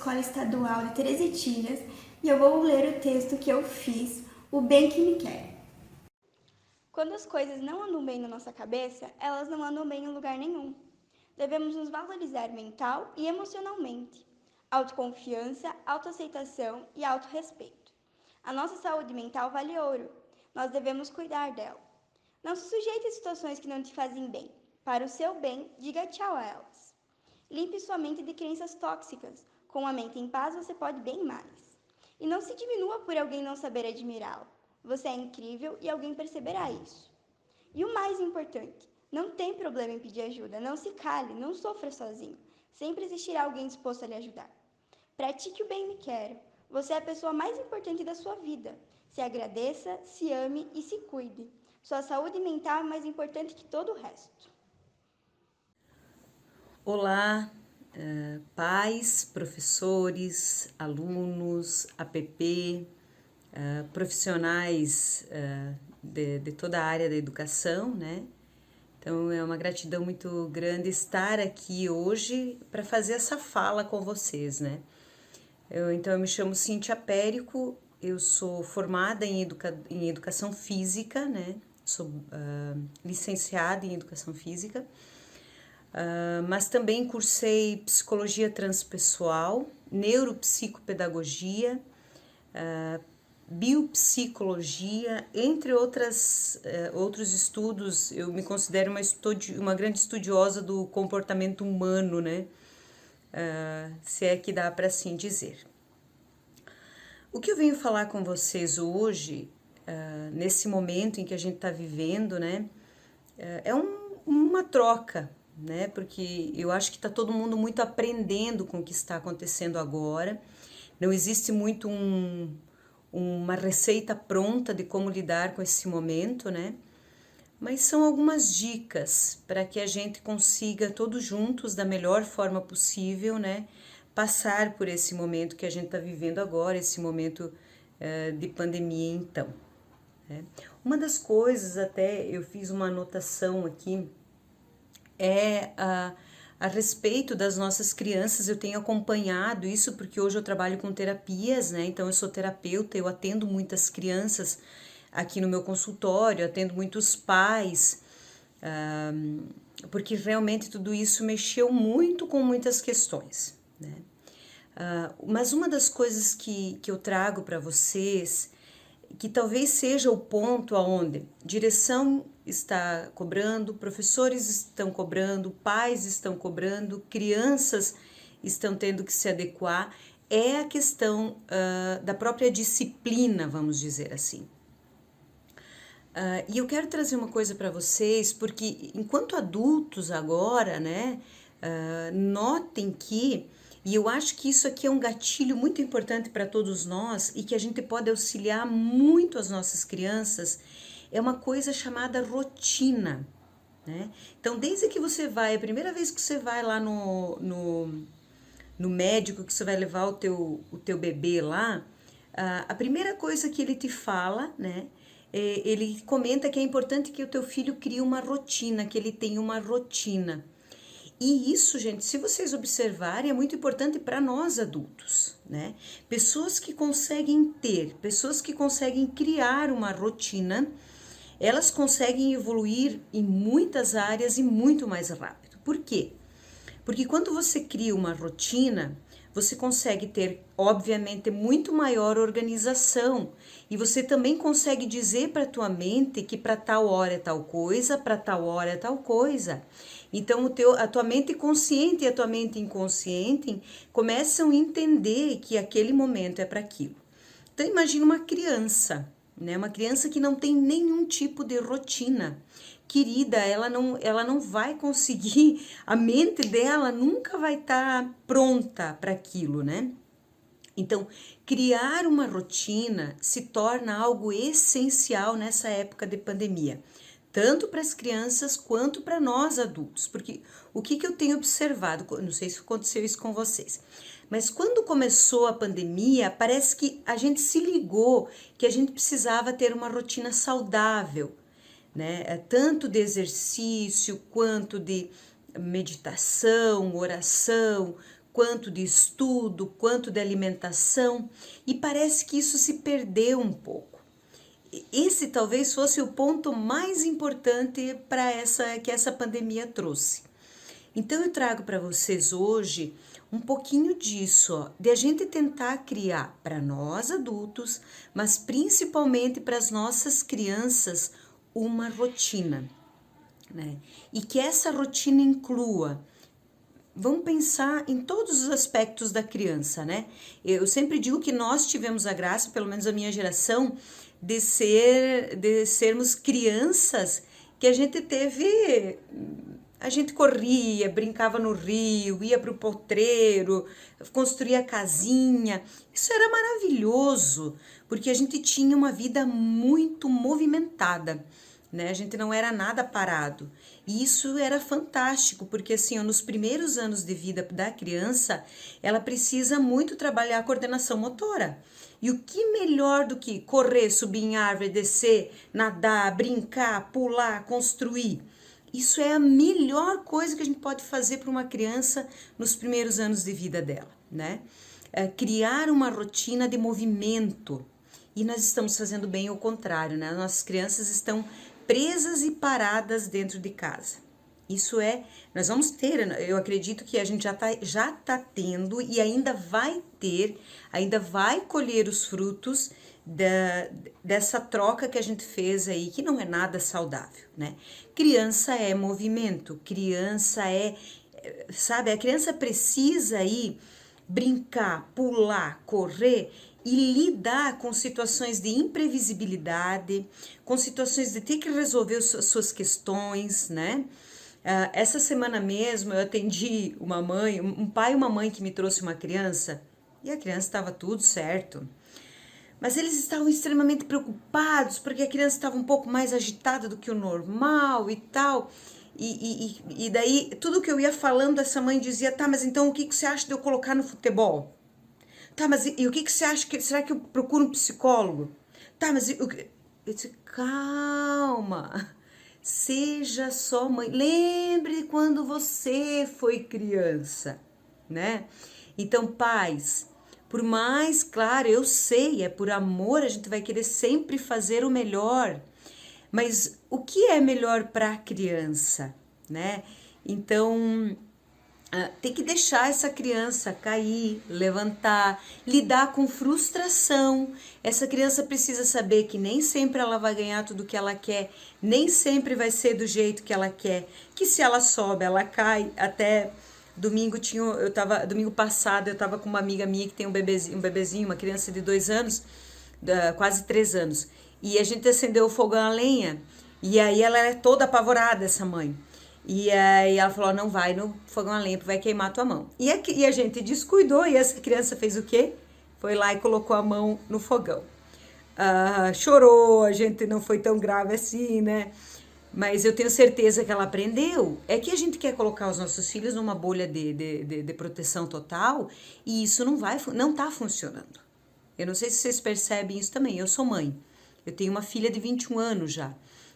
Escola Estadual de Teresitinas e eu vou ler o texto que eu fiz, O Bem que Me Quer. Quando as coisas não andam bem na nossa cabeça, elas não andam bem em lugar nenhum. Devemos nos valorizar mental e emocionalmente. Autoconfiança, autoaceitação e autorrespeito. A nossa saúde mental vale ouro. Nós devemos cuidar dela. Não se sujeite a situações que não te fazem bem. Para o seu bem, diga tchau a elas. Limpe sua mente de crenças tóxicas. Com a mente em paz, você pode bem mais. E não se diminua por alguém não saber admirá-lo. Você é incrível e alguém perceberá isso. E o mais importante, não tem problema em pedir ajuda. Não se cale, não sofra sozinho. Sempre existirá alguém disposto a lhe ajudar. Pratique o bem me quero. Você é a pessoa mais importante da sua vida. Se agradeça, se ame e se cuide. Sua saúde mental é mais importante que todo o resto. Olá, pais, professores, alunos, APP, profissionais de toda a área da educação, né? Então é uma gratidão muito grande estar aqui hoje para fazer essa fala com vocês, né? Então eu me chamo Cíntia Périco, eu sou formada em educação física, né? Sou licenciada em educação física. Mas também cursei psicologia transpessoal, neuropsicopedagogia, biopsicologia, entre outros estudos. Eu me considero uma grande estudiosa do comportamento humano, né? Se é que dá para assim dizer. O que eu venho falar com vocês hoje, nesse momento em que a gente está vivendo, né? É uma troca, né? Porque eu acho que está todo mundo muito aprendendo com o que está acontecendo agora. Não existe muito uma receita pronta de como lidar com esse momento, né? Mas são algumas dicas para que a gente consiga todos juntos, da melhor forma possível, né? Passar por esse momento que a gente está vivendo agora, esse momento de pandemia, então. Né? Uma das coisas, até eu fiz uma anotação aqui, a respeito das nossas crianças. Eu tenho acompanhado isso porque hoje eu trabalho com terapias, né? Então eu sou terapeuta, eu atendo muitas crianças aqui no meu consultório, atendo muitos pais, porque realmente tudo isso mexeu muito com muitas questões, né? Mas uma das coisas que eu trago para vocês, que talvez seja o ponto aonde direção está cobrando, professores estão cobrando, pais estão cobrando, crianças estão tendo que se adequar, é a questão da própria disciplina, vamos dizer assim. E eu quero trazer uma coisa para vocês, porque enquanto adultos agora, né, notem que, e eu acho que isso aqui é um gatilho muito importante para todos nós e que a gente pode auxiliar muito as nossas crianças, é uma coisa chamada rotina, né? Então, desde que você vai, a primeira vez que você vai lá no médico, que você vai levar o teu bebê lá, a primeira coisa que ele te fala, né? Ele comenta que é importante que o teu filho crie uma rotina, que ele tenha uma rotina. E isso, gente, se vocês observarem, é muito importante para nós adultos, né? Pessoas que conseguem criar uma rotina, elas conseguem evoluir em muitas áreas e muito mais rápido. Por quê? Porque quando você cria uma rotina, você consegue ter, obviamente, muito maior organização e você também consegue dizer para a tua mente que para tal hora é tal coisa, para tal hora é tal coisa. Então, a tua mente consciente e a tua mente inconsciente começam a entender que aquele momento é para aquilo. Então, imagina uma criança, né? Uma criança que não tem nenhum tipo de rotina. Querida, ela não vai conseguir, a mente dela nunca vai estar pronta para aquilo, né? Então, criar uma rotina se torna algo essencial nessa época de pandemia, tanto para as crianças quanto para nós adultos, porque o que eu tenho observado, não sei se aconteceu isso com vocês, mas quando começou a pandemia, parece que a gente se ligou que a gente precisava ter uma rotina saudável, né? Tanto de exercício quanto de meditação, oração, quanto de estudo, quanto de alimentação, e parece que isso se perdeu um pouco. Esse talvez fosse o ponto mais importante que essa pandemia trouxe. Então eu trago para vocês hoje um pouquinho disso, ó, de a gente tentar criar para nós adultos, mas principalmente para as nossas crianças, uma rotina, né? E que essa rotina inclua, vamos pensar em todos os aspectos da criança, né? Eu sempre digo que nós tivemos a graça, pelo menos a minha geração, de sermos crianças que a gente teve. A gente corria, brincava no rio, ia para o potreiro, construía casinha. Isso era maravilhoso, porque a gente tinha uma vida muito movimentada, né? A gente não era nada parado. E isso era fantástico, porque assim, nos primeiros anos de vida da criança, ela precisa muito trabalhar a coordenação motora. E o que melhor do que correr, subir em árvore, descer, nadar, brincar, pular, construir? Isso é a melhor coisa que a gente pode fazer para uma criança nos primeiros anos de vida dela, né? Criar uma rotina de movimento. E nós estamos fazendo bem o contrário, né? Nossas crianças estão presas e paradas dentro de casa. Isso nós vamos ter, eu acredito que a gente já tá tendo e ainda vai ter, ainda vai colher os frutos dessa troca que a gente fez aí, que não é nada saudável, né? Criança é movimento, sabe, a criança precisa aí brincar, pular, correr e lidar com situações de imprevisibilidade, com situações de ter que resolver suas questões, né? Essa semana mesmo eu atendi um pai e uma mãe que me trouxe uma criança, e a criança estava tudo certo. Mas eles estavam extremamente preocupados, porque a criança estava um pouco mais agitada do que o normal e tal. E daí, tudo que eu ia falando, essa mãe dizia, tá, mas então o que você acha de eu colocar no futebol? Tá, mas e o que você acha? Será que eu procuro um psicólogo? Tá, mas eu disse, calma, seja só mãe. Lembre quando você foi criança, né? Então, pais, por mais, claro, eu sei, é por amor, a gente vai querer sempre fazer o melhor. Mas o que é melhor para a criança, né? Então, tem que deixar essa criança cair, levantar, lidar com frustração. Essa criança precisa saber que nem sempre ela vai ganhar tudo que ela quer, nem sempre vai ser do jeito que ela quer, que se ela sobe, ela cai. Até domingo domingo passado eu tava com uma amiga minha que tem um bebezinho, uma criança de 2 anos, quase 3 anos. E a gente acendeu o fogão a lenha, e aí ela é toda apavorada, essa mãe. E aí ela falou, não vai no fogão a lenha, vai queimar tua mão. E a gente descuidou, e essa criança fez o quê? Foi lá e colocou a mão no fogão. Chorou, a gente não foi tão grave assim, né? Mas eu tenho certeza que ela aprendeu. É que a gente quer colocar os nossos filhos numa bolha de proteção total, e isso não tá funcionando. Eu não sei se vocês percebem isso também. Eu sou mãe. Eu tenho uma filha de 21 anos já.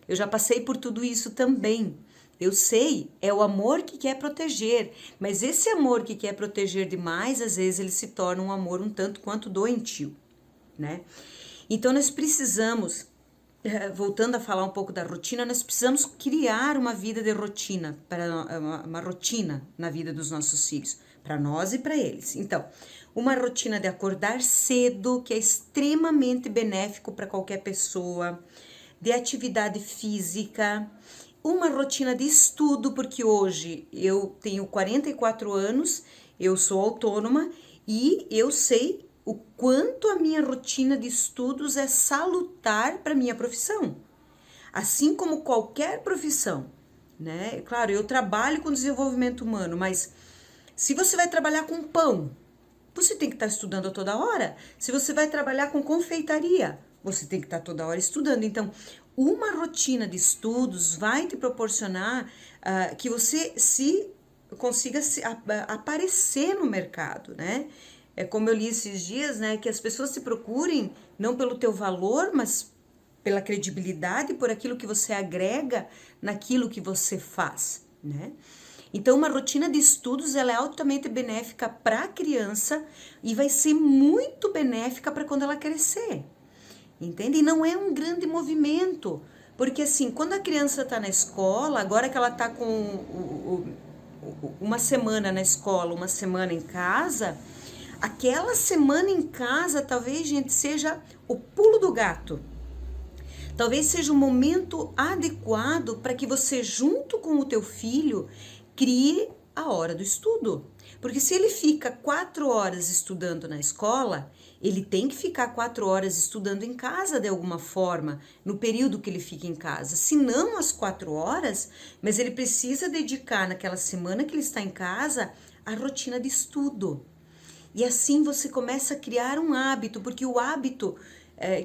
Eu já passei por tudo isso também. Eu sei, é o amor que quer proteger, mas esse amor que quer proteger demais, às vezes ele se torna um amor um tanto quanto doentio, né? Então nós precisamos, voltando a falar um pouco da rotina, nós precisamos criar uma vida de rotina, uma rotina na vida dos nossos filhos, para nós e para eles. Então, uma rotina de acordar cedo, que é extremamente benéfico para qualquer pessoa, de atividade física, uma rotina de estudo, porque hoje eu tenho 44 anos, eu sou autônoma e eu sei o quanto a minha rotina de estudos é salutar para minha profissão. Assim como qualquer profissão, né? Claro, eu trabalho com desenvolvimento humano, mas se você vai trabalhar com pão, você tem que estar estudando a toda hora. Se você vai trabalhar com confeitaria, você tem que estar toda hora estudando. Então, uma rotina de estudos vai te proporcionar que você consiga aparecer no mercado, né? É como eu li esses dias, né? Que as pessoas te procurem não pelo teu valor, mas pela credibilidade, por aquilo que você agrega naquilo que você faz, né? Então, uma rotina de estudos ela é altamente benéfica para a criança e vai ser muito benéfica para quando ela crescer, entende? E não é um grande movimento, porque assim, quando a criança está na escola, agora que ela está com uma semana na escola, uma semana em casa, aquela semana em casa talvez, gente, seja o pulo do gato. Talvez seja o momento adequado para que você, junto com o teu filho, crie a hora do estudo. Porque se ele fica 4 horas estudando na escola, ele tem que ficar 4 horas estudando em casa de alguma forma, no período que ele fica em casa. Se não às 4 horas, mas ele precisa dedicar naquela semana que ele está em casa a rotina de estudo. E assim você começa a criar um hábito, porque o hábito,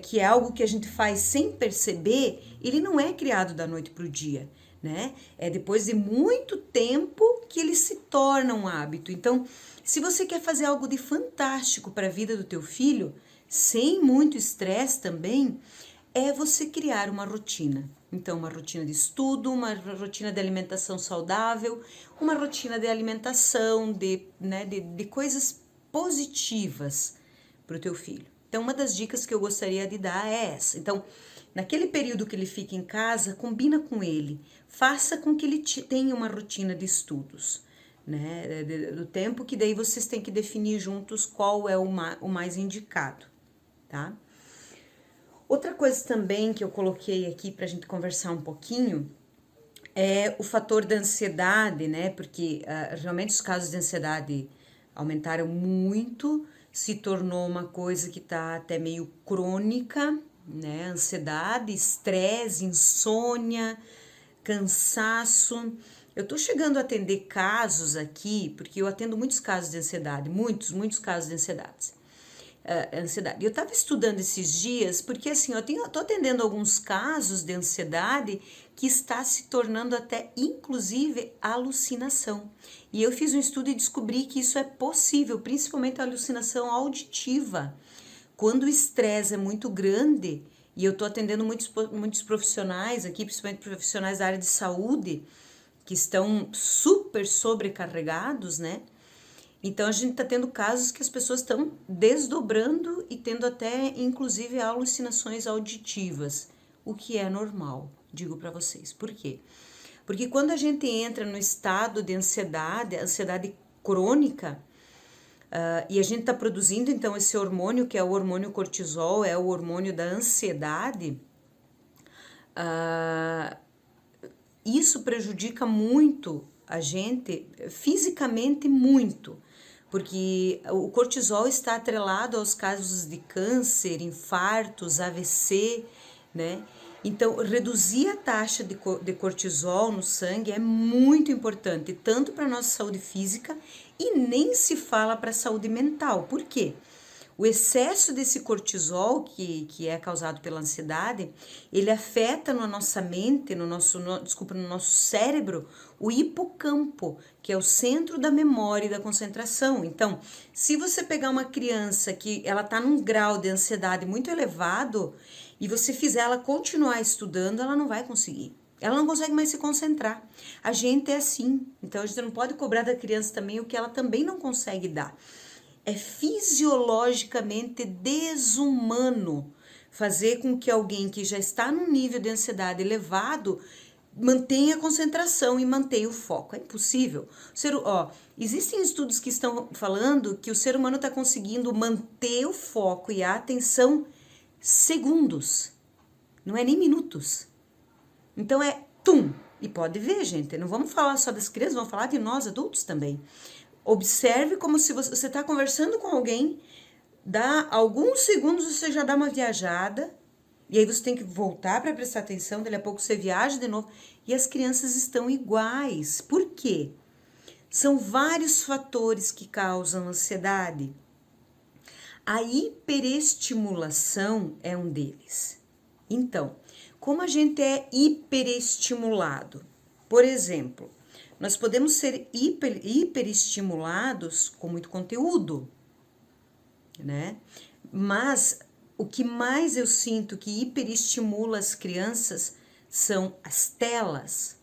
que é algo que a gente faz sem perceber, ele não é criado da noite para o dia, né? É depois de muito tempo que ele se torna um hábito. Então, se você quer fazer algo de fantástico para a vida do teu filho, sem muito estresse também, é você criar uma rotina. Então, uma rotina de estudo, uma rotina de alimentação saudável, uma rotina de alimentação, de coisas positivas para o teu filho. Então, uma das dicas que eu gostaria de dar é essa. Então, naquele período que ele fica em casa, combina com ele, faça com que ele tenha uma rotina de estudos, né? Do tempo que daí vocês têm que definir juntos qual é o mais indicado, tá? Outra coisa também que eu coloquei aqui para a gente conversar um pouquinho é o fator da ansiedade, né? Porque realmente os casos de ansiedade aumentaram muito, se tornou uma coisa que está até meio crônica, né? Ansiedade, estresse, insônia, cansaço. Eu tô chegando a atender casos aqui, porque eu atendo muitos casos de ansiedade, muitos casos de ansiedade. Ansiedade. Eu estava estudando esses dias, porque assim, eu tô atendendo alguns casos de ansiedade que está se tornando até, inclusive, alucinação. E eu fiz um estudo e descobri que isso é possível, principalmente a alucinação auditiva. Quando o estresse é muito grande, e eu tô atendendo muitos profissionais aqui, principalmente profissionais da área de saúde, que estão super sobrecarregados, né? Então, a gente está tendo casos que as pessoas estão desdobrando e tendo até, inclusive, alucinações auditivas, o que é normal, digo para vocês. Por quê? Porque quando a gente entra no estado de ansiedade crônica, e a gente está produzindo, então, esse hormônio, que é o hormônio cortisol, é o hormônio da ansiedade, isso prejudica muito a gente, fisicamente muito, porque o cortisol está atrelado aos casos de câncer, infartos, AVC, né? Então, reduzir a taxa de cortisol no sangue é muito importante, tanto para a nossa saúde física e nem se fala para a saúde mental. Por quê? O excesso desse cortisol, que é causado pela ansiedade, ele afeta na nossa mente, no nosso cérebro, o hipocampo, que é o centro da memória e da concentração. Então, se você pegar uma criança que ela está num grau de ansiedade muito elevado e você fizer ela continuar estudando, ela não vai conseguir. Ela não consegue mais se concentrar. A gente é assim. Então, a gente não pode cobrar da criança também o que ela também não consegue dar. É fisiologicamente desumano fazer com que alguém que já está num nível de ansiedade elevado mantenha a concentração e mantenha o foco. É impossível. Existem estudos que estão falando que o ser humano está conseguindo manter o foco e a atenção segundos, não é nem minutos. Então é tum. E pode ver, gente, não vamos falar só das crianças, vamos falar de nós adultos também. Observe como se você está conversando com alguém, dá alguns segundos você já dá uma viajada, e aí você tem que voltar para prestar atenção, daqui a pouco você viaja de novo, e as crianças estão iguais. Por quê? São vários fatores que causam ansiedade. A hiperestimulação é um deles. Então, como a gente é hiperestimulado? Por exemplo, nós podemos ser hiperestimulados com muito conteúdo, né? Mas o que mais eu sinto que hiperestimula as crianças são as telas,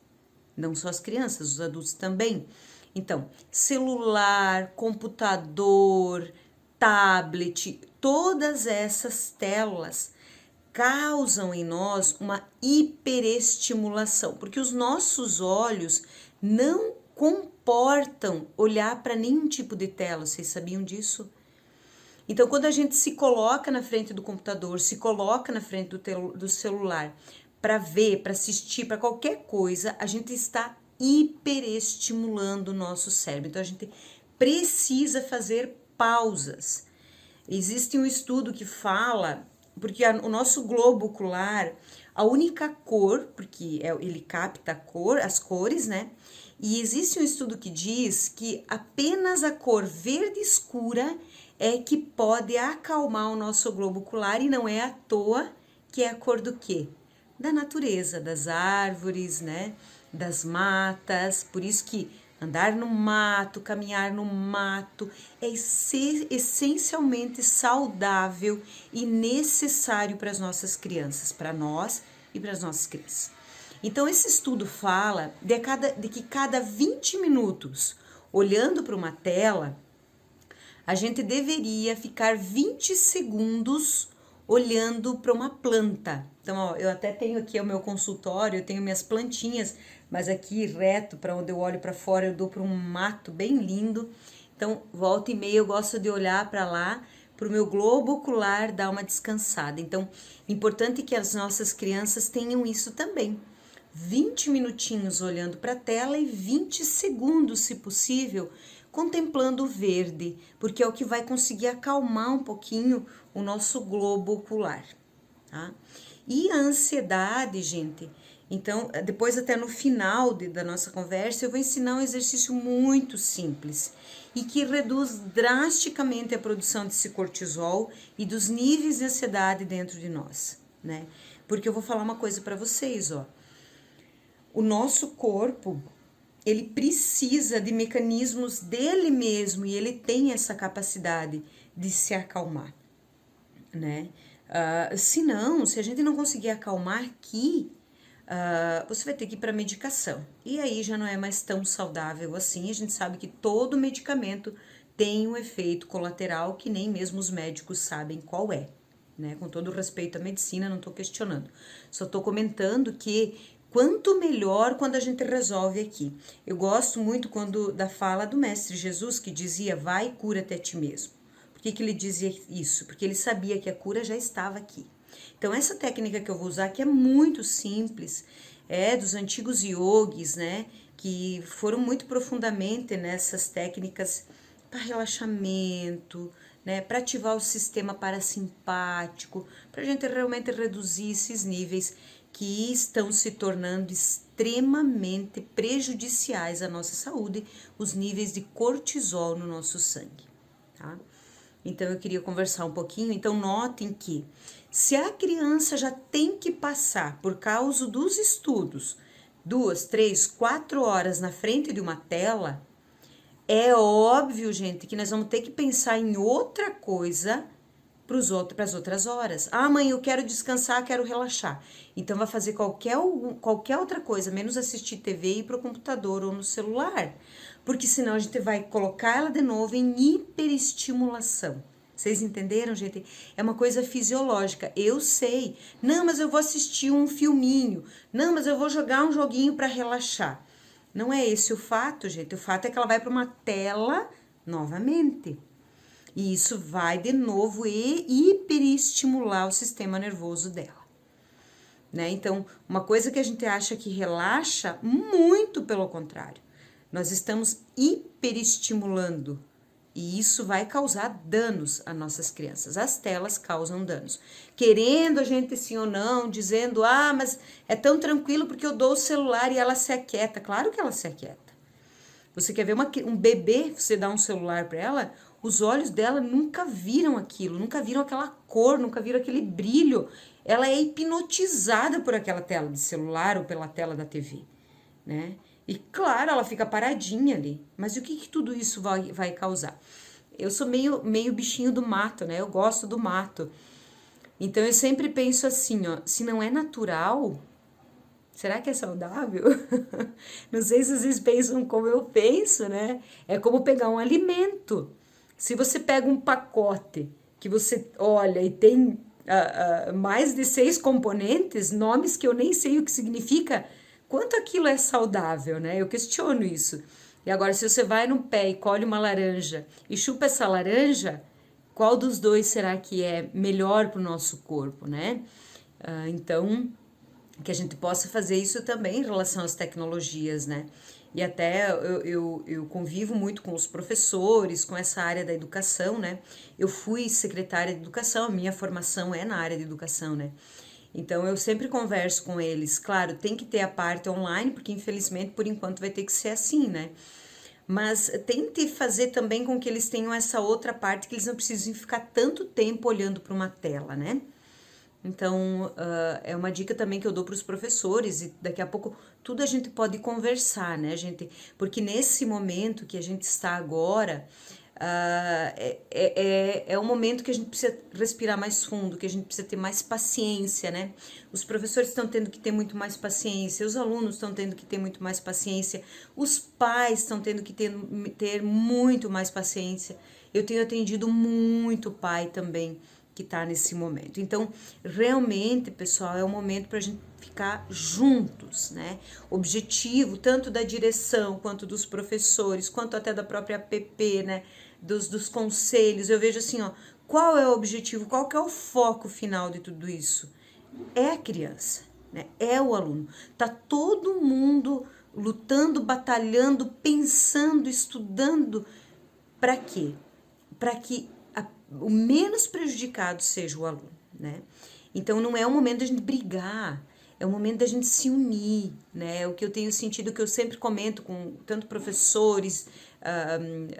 Não só as crianças, os adultos também. Então, celular, computador, tablet, todas essas telas causam em nós uma hiperestimulação, porque os nossos olhos não comportam olhar para nenhum tipo de tela, vocês sabiam disso? Então, quando a gente se coloca na frente do computador, se coloca na frente do celular para ver, para assistir, para qualquer coisa, a gente está hiperestimulando o nosso cérebro. Então, a gente precisa fazer pausas. Existe um estudo que fala, porque o nosso globo ocular, a única cor, porque ele capta a cor, as cores, né? E existe um estudo que diz que apenas a cor verde escura é que pode acalmar o nosso globo ocular, e não é à toa que é a cor do quê? Da natureza, das árvores, né? Das matas. Por isso que andar no mato, caminhar no mato é essencialmente saudável e necessário para as nossas crianças, para nós e para as nossas crianças. Então, esse estudo fala de que cada 20 minutos, olhando para uma tela, a gente deveria ficar 20 segundos olhando para uma planta. Então, ó, eu até tenho aqui o meu consultório, eu tenho minhas plantinhas, mas aqui reto para onde eu olho para fora, eu dou para um mato bem lindo. Então, volta e meia eu gosto de olhar para lá, para o meu globo ocular dar uma descansada. Então, importante que as nossas crianças tenham isso também. 20 minutinhos olhando para a tela e 20 segundos, se possível, contemplando o verde, porque é o que vai conseguir acalmar um pouquinho o nosso globo ocular, tá? E a ansiedade, gente, então, depois até no final da nossa conversa, eu vou ensinar um exercício muito simples e que reduz drasticamente a produção desse cortisol e dos níveis de ansiedade dentro de nós, né? Porque eu vou falar uma coisa para vocês, ó. O nosso corpo, ele precisa de mecanismos dele mesmo e ele tem essa capacidade de se acalmar, né? Se a gente não conseguir acalmar aqui, você vai ter que ir para medicação. E aí já não é mais tão saudável assim. A gente sabe que todo medicamento tem um efeito colateral que nem mesmo os médicos sabem qual é, né? Com todo respeito à medicina, não estou questionando. Só estou comentando que quanto melhor quando a gente resolve aqui. Eu gosto muito da fala do Mestre Jesus, que dizia, vai e cura-te a ti mesmo. Por que ele dizia isso? Porque ele sabia que a cura já estava aqui. Então, essa técnica que eu vou usar, que é muito simples, é dos antigos yogis, né? Que foram muito profundamente nessas técnicas para relaxamento, né? Para ativar o sistema parasimpático, para a gente realmente reduzir esses níveis que estão se tornando extremamente prejudiciais à nossa saúde, os níveis de cortisol no nosso sangue, tá? Então, eu queria conversar um pouquinho. Então, notem que se a criança já tem que passar, por causa dos estudos, 2, 3, 4 horas na frente de uma tela, é óbvio, gente, que nós vamos ter que pensar em outra coisa para as outras horas. Ah, mãe, eu quero descansar, quero relaxar. Então, vai fazer qualquer outra coisa, menos assistir TV e ir para o computador ou no celular. Porque senão a gente vai colocar ela de novo em hiperestimulação. Vocês entenderam, gente? É uma coisa fisiológica. Eu sei. Não, mas eu vou assistir um filminho. Não, mas eu vou jogar um joguinho para relaxar. Não é esse o fato, gente. O fato é que ela vai para uma tela novamente. E isso vai de novo hiperestimular o sistema nervoso dela, né? Então, uma coisa que a gente acha que relaxa, muito pelo contrário. Nós estamos hiperestimulando e isso vai causar danos às nossas crianças. As telas causam danos. Querendo a gente sim ou não, dizendo, mas é tão tranquilo porque eu dou o celular e ela se aquieta. Claro que ela se aquieta. Você quer ver um bebê, você dá um celular para ela, os olhos dela nunca viram aquilo, nunca viram aquela cor, nunca viram aquele brilho. Ela é hipnotizada por aquela tela de celular ou pela tela da TV, né? E claro, ela fica paradinha ali. Mas o que tudo isso vai causar? Eu sou meio bichinho do mato, né? Eu gosto do mato. Então eu sempre penso assim, ó, se não é natural, Será que é saudável? Não sei se vocês pensam como eu penso, né? É como pegar um alimento. Se você pega um pacote que você olha e tem mais de 6 componentes, nomes que eu nem sei o que significa, quanto aquilo é saudável, né? Eu questiono isso. E agora, se você vai no pé e colhe uma laranja e chupa essa laranja, qual dos dois será que é melhor para o nosso corpo, né? Então, que a gente possa fazer isso também em relação às tecnologias, né? E até eu convivo muito com os professores, com essa área da educação, né? Eu fui secretária de educação, a minha formação é na área de educação, né? Então eu sempre converso com eles. Claro, tem que ter a parte online, porque infelizmente por enquanto vai ter que ser assim, né? Mas tente fazer também com que eles tenham essa outra parte, que eles não precisem ficar tanto tempo olhando para uma tela, né? Então, é uma dica também que eu dou para os professores, e daqui a pouco tudo a gente pode conversar, né, gente? Porque nesse momento que a gente está agora, é um momento que a gente precisa respirar mais fundo, que a gente precisa ter mais paciência, né? Os professores estão tendo que ter muito mais paciência, os alunos estão tendo que ter muito mais paciência, os pais estão tendo que ter muito mais paciência. Eu tenho atendido muito pai também, que está nesse momento. Então, realmente, pessoal, é o momento para a gente ficar juntos, né? Objetivo tanto da direção, quanto dos professores, quanto até da própria APP, né? Dos conselhos. Eu vejo assim, ó, qual é o objetivo, qual que é o foco final de tudo isso? É a criança, né? É o aluno. Tá todo mundo lutando, batalhando, pensando, estudando. Para quê? Para que o menos prejudicado seja o aluno, né? Então não é o momento da gente brigar, é o momento da gente se unir, né? O que eu tenho sentido, que eu sempre comento com tanto professores,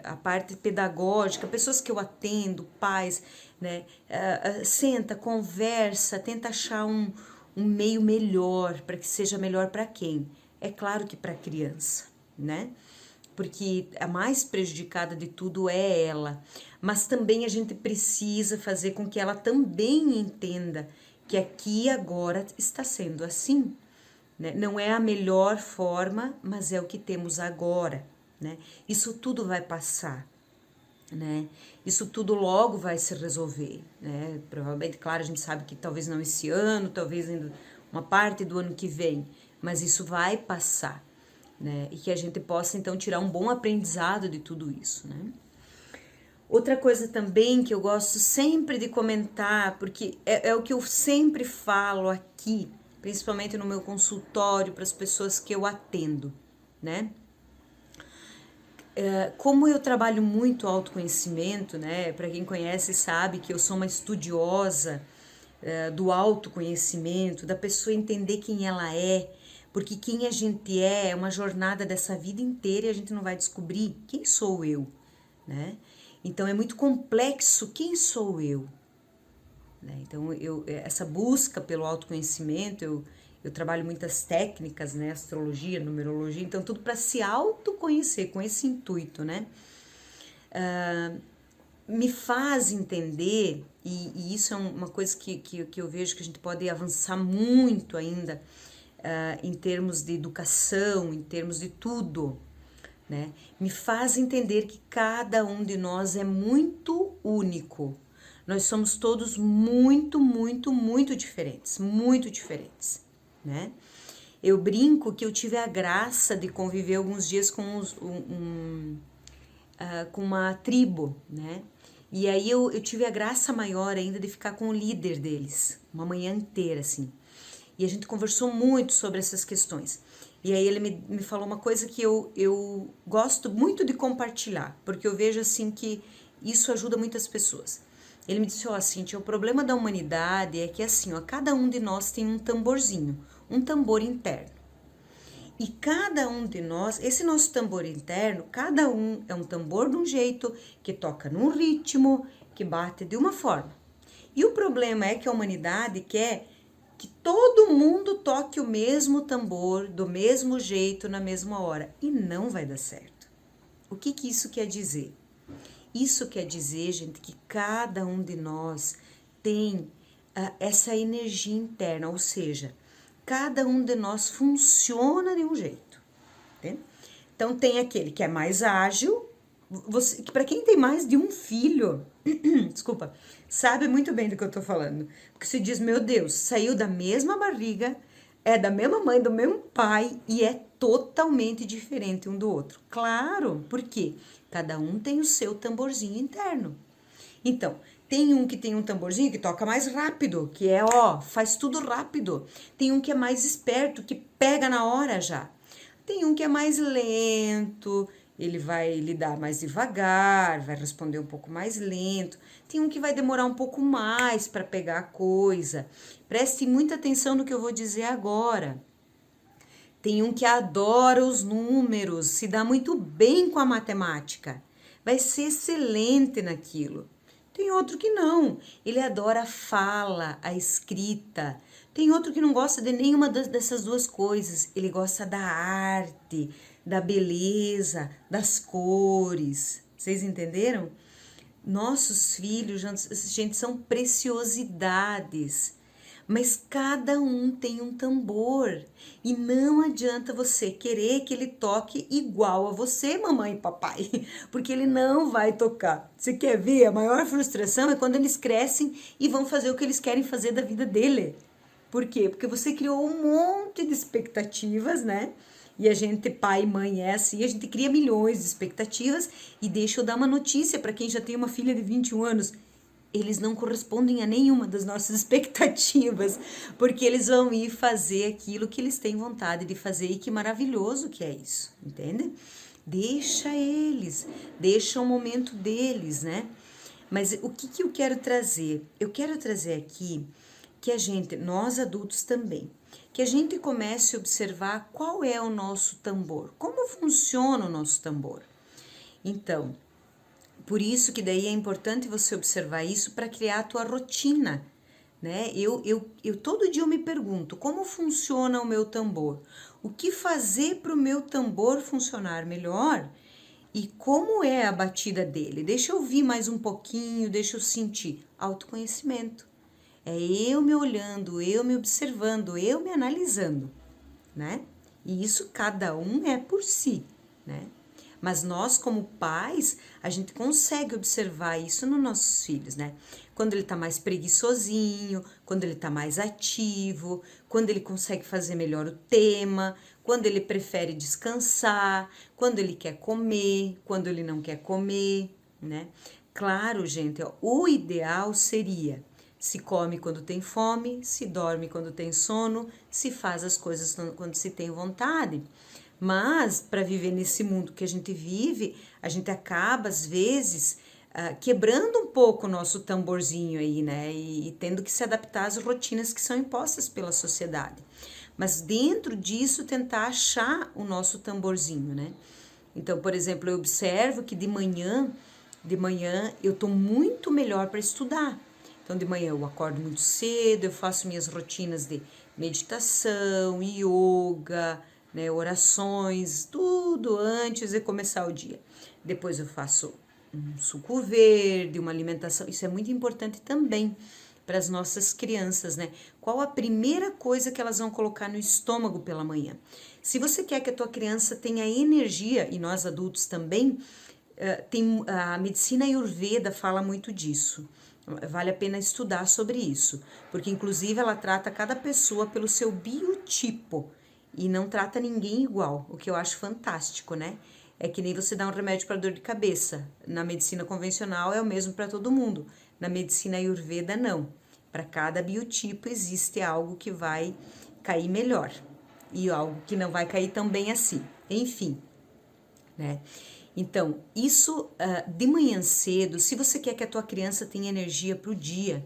a parte pedagógica, pessoas que eu atendo, pais, né? Senta, conversa, tenta achar um meio melhor, para que seja melhor para quem? É claro que para a criança, né? Porque a mais prejudicada de tudo é ela. Mas também a gente precisa fazer com que ela também entenda que aqui agora está sendo assim, né? Não é a melhor forma, mas é o que temos agora, né? Isso tudo vai passar, né? Isso tudo logo vai se resolver, né? Provavelmente, claro, a gente sabe que talvez não esse ano, talvez ainda uma parte do ano que vem, mas isso vai passar, né? E que a gente possa então tirar um bom aprendizado de tudo isso, né? Outra coisa também que eu gosto sempre de comentar, porque é o que eu sempre falo aqui, principalmente no meu consultório para as pessoas que eu atendo, né? Como eu trabalho muito autoconhecimento, né? Para quem conhece sabe que eu sou uma estudiosa do autoconhecimento, da pessoa entender quem ela é, porque quem a gente é uma jornada dessa vida inteira e a gente não vai descobrir quem sou eu, né? Então é muito complexo quem sou eu, né? Então essa busca pelo autoconhecimento, eu trabalho muitas técnicas, né? Astrologia, numerologia, então tudo para se autoconhecer com esse intuito, né? Me faz entender, e isso é uma coisa que eu vejo que a gente pode avançar muito ainda em termos de educação, em termos de tudo, né? Me faz entender que cada um de nós é muito único. Nós somos todos muito, muito, muito diferentes, né? Eu brinco que eu tive a graça de conviver alguns dias com com uma tribo, né? E aí eu tive a graça maior ainda de ficar com o líder deles, uma manhã inteira, assim. E a gente conversou muito sobre essas questões. E aí ele me falou uma coisa que eu gosto muito de compartilhar, porque eu vejo assim que isso ajuda muitas pessoas. Ele me disse, ó, Cíntia, o problema da humanidade é que assim, ó, cada um de nós tem um tamborzinho, um tambor interno. E cada um de nós, esse nosso tambor interno, cada um é um tambor de um jeito, que toca num ritmo, que bate de uma forma. E o problema é que a humanidade quer que todo mundo toque o mesmo tambor, do mesmo jeito, na mesma hora. E não vai dar certo. O que isso quer dizer? Isso quer dizer, gente, que cada um de nós tem essa energia interna, ou seja, cada um de nós funciona de um jeito, entende? Então tem aquele que é mais ágil, para quem tem mais de um filho, desculpa, sabe muito bem do que eu tô falando, porque você diz, meu Deus, saiu da mesma barriga, é da mesma mãe, do mesmo pai e é totalmente diferente um do outro. Claro, por quê? Cada um tem o seu tamborzinho interno. Então, tem um que tem um tamborzinho que toca mais rápido, que é, faz tudo rápido. Tem um que é mais esperto, que pega na hora já. Tem um que é mais lento, ele vai lidar mais devagar, vai responder um pouco mais lento. Tem um que vai demorar um pouco mais para pegar a coisa. Preste muita atenção no que eu vou dizer agora. Tem um que adora os números, se dá muito bem com a matemática. Vai ser excelente naquilo. Tem outro que não, ele adora a fala, a escrita. Tem outro que não gosta de nenhuma dessas duas coisas. Ele gosta da arte, da beleza, das cores. Vocês entenderam? Nossos filhos, gente, são preciosidades. Mas cada um tem um tambor e não adianta você querer que ele toque igual a você, mamãe e papai, porque ele não vai tocar. Você quer ver? A maior frustração é quando eles crescem e vão fazer o que eles querem fazer da vida dele. Por quê? Porque você criou um monte de expectativas, né? E a gente, pai e mãe, é assim, a gente cria milhões de expectativas e deixa eu dar uma notícia para quem já tem uma filha de 21 anos. Eles não correspondem a nenhuma das nossas expectativas, porque eles vão ir fazer aquilo que eles têm vontade de fazer e que maravilhoso que é isso, entende? Deixa eles, deixa o momento deles, né? Mas o que eu quero trazer? Eu quero trazer aqui que a gente, nós adultos também, que a gente comece a observar qual é o nosso tambor, como funciona o nosso tambor. Então, por isso que daí é importante você observar isso para criar a tua rotina, né? Eu todo dia eu me pergunto, como funciona o meu tambor? O que fazer para o meu tambor funcionar melhor? E como é a batida dele? Deixa eu ouvir mais um pouquinho, deixa eu sentir. Autoconhecimento. É eu me olhando, eu me observando, eu me analisando, né? E isso cada um é por si, né? Mas nós, como pais, a gente consegue observar isso nos nossos filhos, né? Quando ele tá mais preguiçosinho, quando ele tá mais ativo, quando ele consegue fazer melhor o tema, quando ele prefere descansar, quando ele quer comer, quando ele não quer comer, né? Claro, gente, o ideal seria se come quando tem fome, se dorme quando tem sono, se faz as coisas quando se tem vontade. Mas, para viver nesse mundo que a gente vive, a gente acaba, às vezes, quebrando um pouco o nosso tamborzinho aí, né? E tendo que se adaptar às rotinas que são impostas pela sociedade. Mas, dentro disso, tentar achar o nosso tamborzinho, né? Então, por exemplo, eu observo que de manhã eu tô muito melhor para estudar. Então, de manhã eu acordo muito cedo, eu faço minhas rotinas de meditação, yoga, né, orações, tudo antes de começar o dia. Depois eu faço um suco verde, uma alimentação, isso é muito importante também para as nossas crianças, né? Qual a primeira coisa que elas vão colocar no estômago pela manhã? Se você quer que a tua criança tenha energia, e nós adultos também, a medicina Ayurveda fala muito disso. Vale a pena estudar sobre isso, porque inclusive ela trata cada pessoa pelo seu biotipo, e não trata ninguém igual, o que eu acho fantástico, né? É que nem você dá um remédio para dor de cabeça. Na medicina convencional é o mesmo para todo mundo. Na medicina Ayurveda, não. Para cada biotipo existe algo que vai cair melhor e algo que não vai cair tão bem assim. Enfim, né? Então, isso de manhã cedo, se você quer que a tua criança tenha energia para o dia,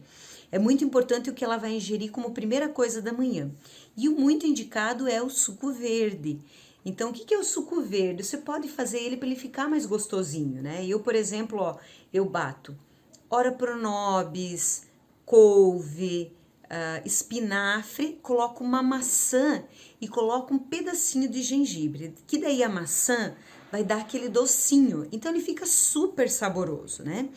é muito importante o que ela vai ingerir como primeira coisa da manhã. E o muito indicado é o suco verde. Então, o que é o suco verde? Você pode fazer ele para ele ficar mais gostosinho, né? Eu, por exemplo, eu bato ora pronobis, couve, espinafre, coloco uma maçã e coloco um pedacinho de gengibre, que daí a maçã vai dar aquele docinho, então ele fica super saboroso, né?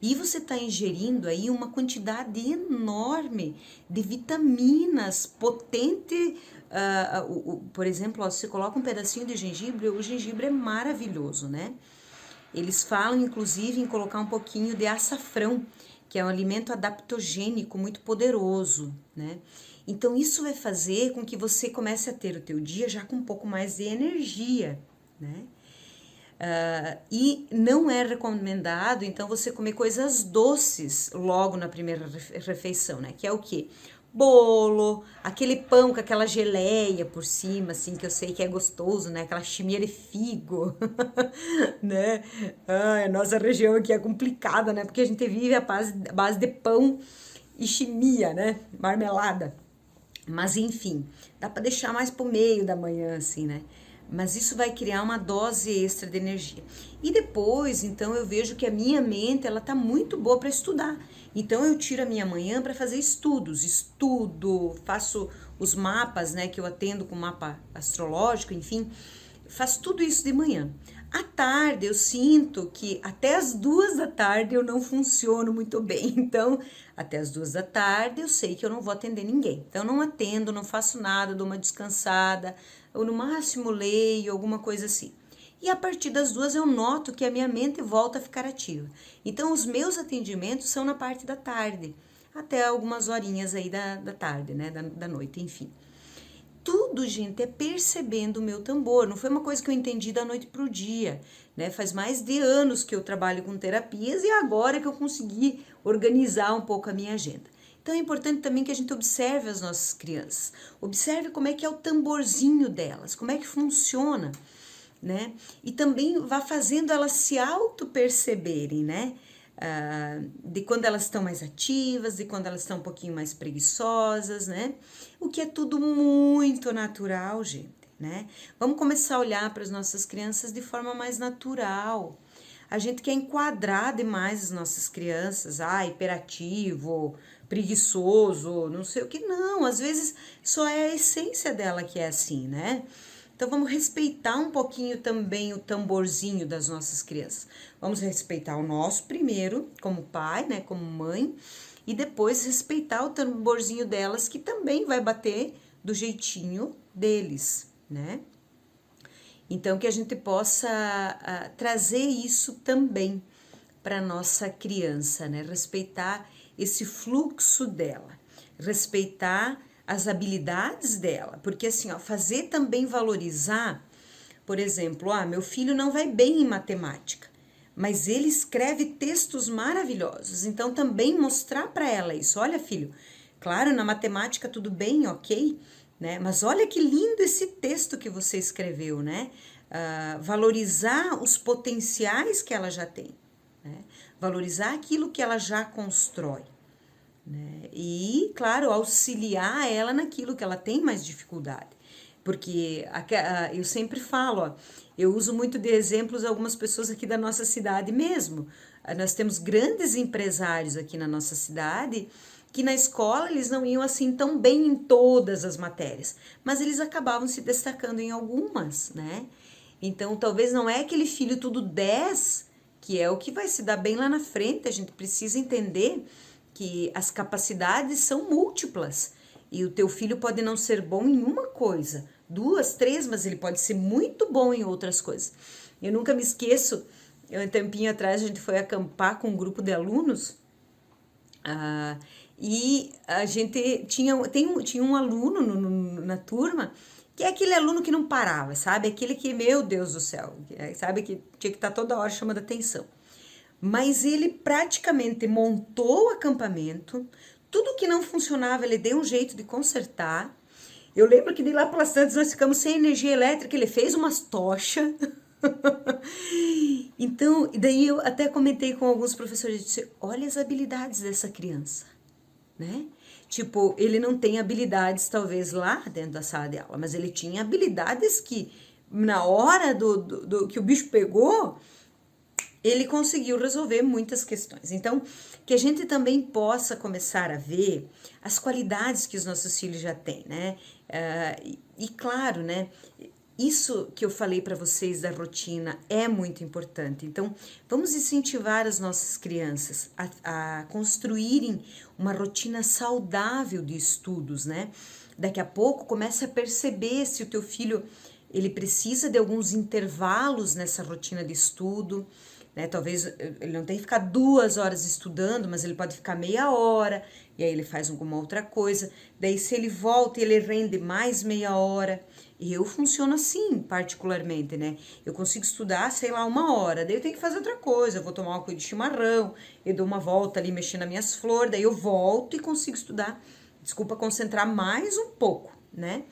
E você está ingerindo aí uma quantidade enorme de vitaminas potente. Por exemplo, ó, se você coloca um pedacinho de gengibre, o gengibre é maravilhoso, né? Eles falam, inclusive, em colocar um pouquinho de açafrão, que é um alimento adaptogênico muito poderoso, né? Então, isso vai fazer com que você comece a ter o teu dia já com um pouco mais de energia, né? E não é recomendado, então, você comer coisas doces logo na primeira refeição, né? Que é o quê? Bolo, aquele pão com aquela geleia por cima, assim, que eu sei que é gostoso, né? Aquela chimia de figo, né? Ai, a nossa região aqui é complicada, né? Porque a gente vive a base de pão e chimia, né? Marmelada. Mas enfim, dá para deixar mais pro meio da manhã, assim, né? Mas isso vai criar uma dose extra de energia. E depois, então, eu vejo que a minha mente, ela tá muito boa para estudar. Então, eu tiro a minha manhã para fazer estudo, faço os mapas, né, que eu atendo com mapa astrológico, enfim, faço tudo isso de manhã. À tarde, eu sinto que até as 2 da tarde eu não funciono muito bem. Então, até as 2 da tarde eu sei que eu não vou atender ninguém. Então, eu não atendo, não faço nada, dou uma descansada, ou no máximo leio, alguma coisa assim. E a partir das 2 eu noto que a minha mente volta a ficar ativa. Então, os meus atendimentos são na parte da tarde, até algumas horinhas aí da tarde, né, da noite, enfim. Tudo, gente, é percebendo o meu tambor. Não foi uma coisa que eu entendi da noite pro dia, né? Faz mais de anos que eu trabalho com terapias e agora que eu consegui organizar um pouco a minha agenda. Então é importante também que a gente observe as nossas crianças. Observe como é que é o tamborzinho delas, como é que funciona, né? E também vá fazendo elas se auto-perceberem, né? De quando elas estão mais ativas, de quando elas estão um pouquinho mais preguiçosas, né? O que é tudo muito natural, gente, né? Vamos começar a olhar para as nossas crianças de forma mais natural. A gente quer enquadrar demais as nossas crianças, hiperativo, preguiçoso, não sei o que, não. Às vezes só é a essência dela que é assim, né? Então vamos respeitar um pouquinho também o tamborzinho das nossas crianças. Vamos respeitar o nosso primeiro, como pai, né, como mãe, e depois respeitar o tamborzinho delas, que também vai bater do jeitinho deles, né? Então que a gente possa trazer isso também para nossa criança, né? Respeitar esse fluxo dela, respeitar as habilidades dela, porque assim, ó, fazer também valorizar, por exemplo, meu filho não vai bem em matemática, mas ele escreve textos maravilhosos, então também mostrar para ela isso, olha filho, claro, na matemática tudo bem, ok, né, mas olha que lindo esse texto que você escreveu, né, valorizar os potenciais que ela já tem, né, valorizar aquilo que ela já constrói, né? E, claro, auxiliar ela naquilo que ela tem mais dificuldade. Porque eu sempre falo, ó, eu uso muito de exemplos algumas pessoas aqui da nossa cidade mesmo. Nós temos grandes empresários aqui na nossa cidade que na escola eles não iam assim tão bem em todas as matérias, mas eles acabavam se destacando em algumas, né? Então, talvez não é aquele filho tudo 10 que é o que vai se dar bem lá na frente, a gente precisa entender que as capacidades são múltiplas e o teu filho pode não ser bom em uma coisa, 2, 3, mas ele pode ser muito bom em outras coisas. Eu nunca me esqueço, um tempinho atrás a gente foi acampar com um grupo de alunos e a gente tinha um aluno na turma que é aquele aluno que não parava, sabe? Aquele que, meu Deus do céu, sabe? Que tinha que estar toda hora chamando atenção. Mas ele praticamente montou o acampamento, tudo que não funcionava ele deu um jeito de consertar. Eu lembro que de lá pelas tantas nós ficamos sem energia elétrica, ele fez umas tochas. Então, daí eu até comentei com alguns professores, disse, olha as habilidades dessa criança, né? Tipo, ele não tem habilidades talvez lá dentro da sala de aula, mas ele tinha habilidades que na hora do que o bicho pegou, ele conseguiu resolver muitas questões. Então, que a gente também possa começar a ver as qualidades que os nossos filhos já têm, né? E claro, né? isso que eu falei para vocês da rotina é muito importante. Então, vamos incentivar as nossas crianças a construírem uma rotina saudável de estudos, né? Daqui a pouco comece a perceber se o teu filho ele precisa de alguns intervalos nessa rotina de estudo, né? Talvez ele não tenha que ficar 2 horas estudando, mas ele pode ficar meia hora, e aí ele faz alguma outra coisa. Daí, se ele volta, ele rende mais meia hora. E eu funciono assim, particularmente, né? Eu consigo estudar, sei lá, 1 hora, daí eu tenho que fazer outra coisa. Eu vou tomar uma coisa de chimarrão, eu dou uma volta ali mexendo nas minhas flores, daí eu volto e consigo estudar. Desculpa, concentrar mais um pouco, né?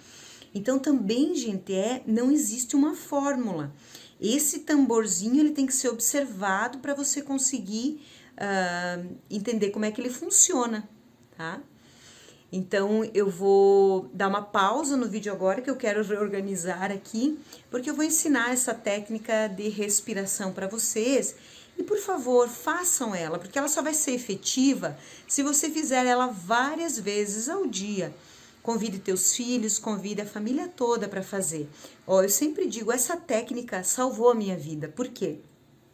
Então, também, gente, não existe uma fórmula. Esse tamborzinho, ele tem que ser observado para você conseguir entender como é que ele funciona, tá? Então, eu vou dar uma pausa no vídeo agora, que eu quero reorganizar aqui, porque eu vou ensinar essa técnica de respiração para vocês. E, por favor, façam ela, porque ela só vai ser efetiva se você fizer ela várias vezes ao dia. Convide teus filhos, convide a família toda para fazer. Ó, eu sempre digo, essa técnica salvou a minha vida. Por quê?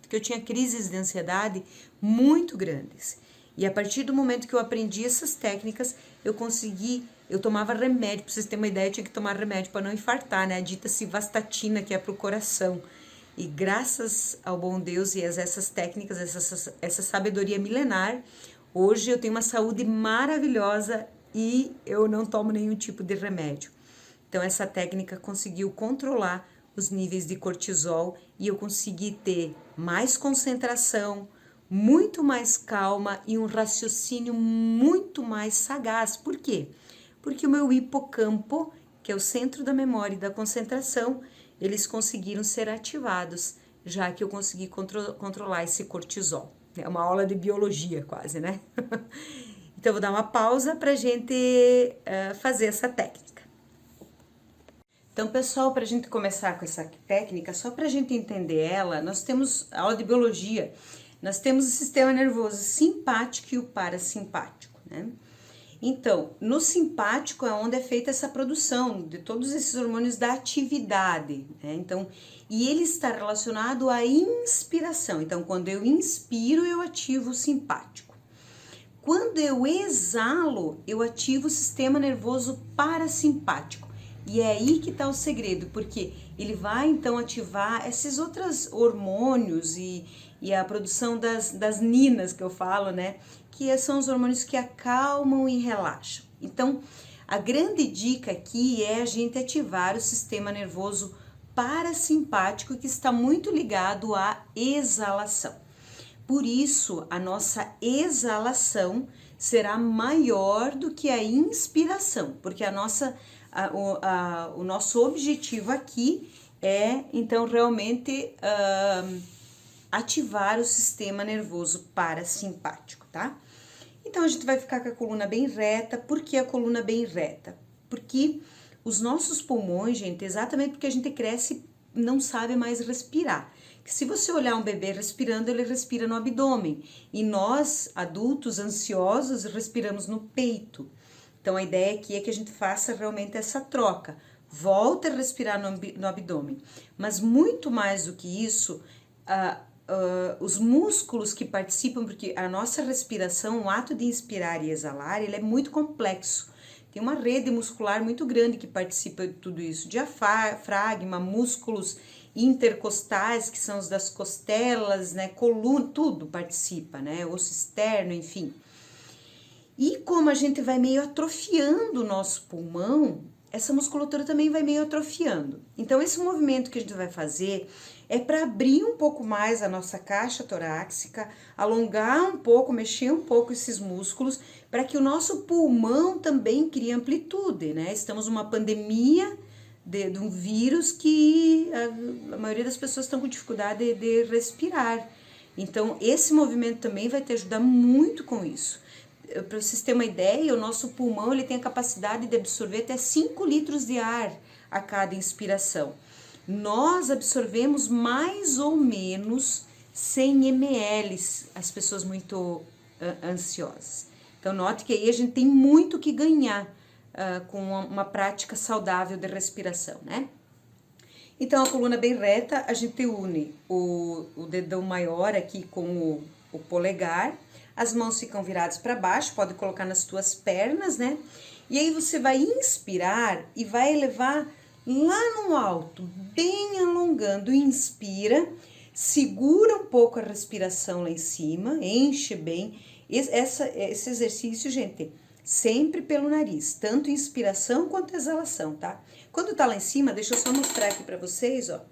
Porque eu tinha crises de ansiedade muito grandes. E a partir do momento que eu aprendi essas técnicas, eu tomava remédio, para vocês terem uma ideia, eu tinha que tomar remédio para não infartar, né? A dita civastatina, que é para o coração. E graças ao bom Deus e a essas técnicas, essa sabedoria milenar, hoje eu tenho uma saúde maravilhosa e eu não tomo nenhum tipo de remédio. Então, essa técnica conseguiu controlar os níveis de cortisol e eu consegui ter mais concentração, muito mais calma e um raciocínio muito mais sagaz. Por quê? Porque o meu hipocampo, que é o centro da memória e da concentração, eles conseguiram ser ativados, já que eu consegui controlar esse cortisol. É uma aula de biologia quase, né? Então, eu vou dar uma pausa para a gente fazer essa técnica. Então, pessoal, para a gente começar com essa técnica, só para a gente entender ela, nós temos a aula de biologia. Nós temos o sistema nervoso simpático e o parasimpático, né? Então, no simpático é onde é feita essa produção de todos esses hormônios da atividade, né? Então, e ele está relacionado à inspiração. Então, quando eu inspiro, eu ativo o simpático. Quando eu exalo, eu ativo o sistema nervoso parasimpático. E é aí que está o segredo, porque ele vai então ativar esses outros hormônios e a produção das ninas que eu falo, né? Que são os hormônios que acalmam e relaxam. Então, a grande dica aqui é a gente ativar o sistema nervoso parasimpático, que está muito ligado à exalação. Por isso, a nossa exalação será maior do que a inspiração, porque o nosso objetivo aqui é, então, realmente ativar o sistema nervoso parasimpático, tá? Então, a gente vai ficar com a coluna bem reta. Por que a coluna bem reta? Porque os nossos pulmões, gente, exatamente porque a gente cresce, não sabe mais respirar. Se você olhar um bebê respirando, ele respira no abdômen. E nós, adultos ansiosos, respiramos no peito. Então, a ideia aqui é que a gente faça realmente essa troca. Volta a respirar no abdômen. Mas muito mais do que isso, os músculos que participam, porque a nossa respiração, o ato de inspirar e exalar, ele é muito complexo. Tem uma rede muscular muito grande que participa de tudo isso. Diafragma, músculos intercostais, que são os das costelas, né, coluna, tudo participa, né, osso externo, enfim. E como a gente vai meio atrofiando o nosso pulmão, essa musculatura também vai meio atrofiando. Então, esse movimento que a gente vai fazer é para abrir um pouco mais a nossa caixa torácica, alongar um pouco, mexer um pouco esses músculos, para que o nosso pulmão também crie amplitude, né? Estamos numa pandemia de um vírus que a maioria das pessoas estão com dificuldade de respirar. Então, esse movimento também vai te ajudar muito com isso. Para vocês terem uma ideia, o nosso pulmão ele tem a capacidade de absorver até 5 litros de ar a cada inspiração. Nós absorvemos mais ou menos 100 ml, as pessoas muito ansiosas. Então, note que aí a gente tem muito que ganhar com uma prática saudável de respiração, né? Então, a coluna bem reta, a gente une o dedão maior aqui com o polegar, as mãos ficam viradas para baixo, pode colocar nas tuas pernas, né? E aí você vai inspirar e vai elevar lá no alto, bem alongando. Inspira, segura um pouco a respiração lá em cima, enche bem. Esse exercício, gente, sempre pelo nariz, tanto inspiração quanto exalação, tá? Quando tá lá em cima, deixa eu só mostrar aqui pra vocês, ó.